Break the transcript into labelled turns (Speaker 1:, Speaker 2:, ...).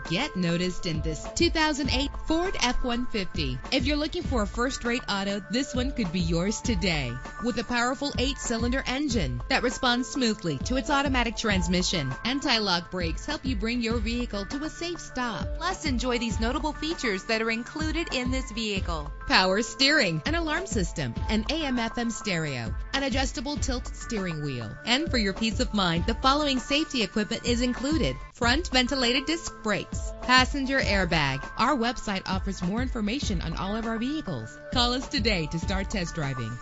Speaker 1: Get noticed in this 2008 Ford F-150. If you're looking for a first-rate auto, this one could be yours today. With a powerful 8-cylinder engine that responds smoothly to its automatic transmission. Anti-lock brakes help you bring your vehicle to a safe stop. Plus, enjoy these notable features that are included in this vehicle: power steering, an alarm system, an AM/FM stereo, an adjustable tilt steering wheel. And for your peace of mind, the following safety equipment is included: front ventilated disc brakes, passenger airbag. Our website offers more information on all of our vehicles. Call us today to start test driving.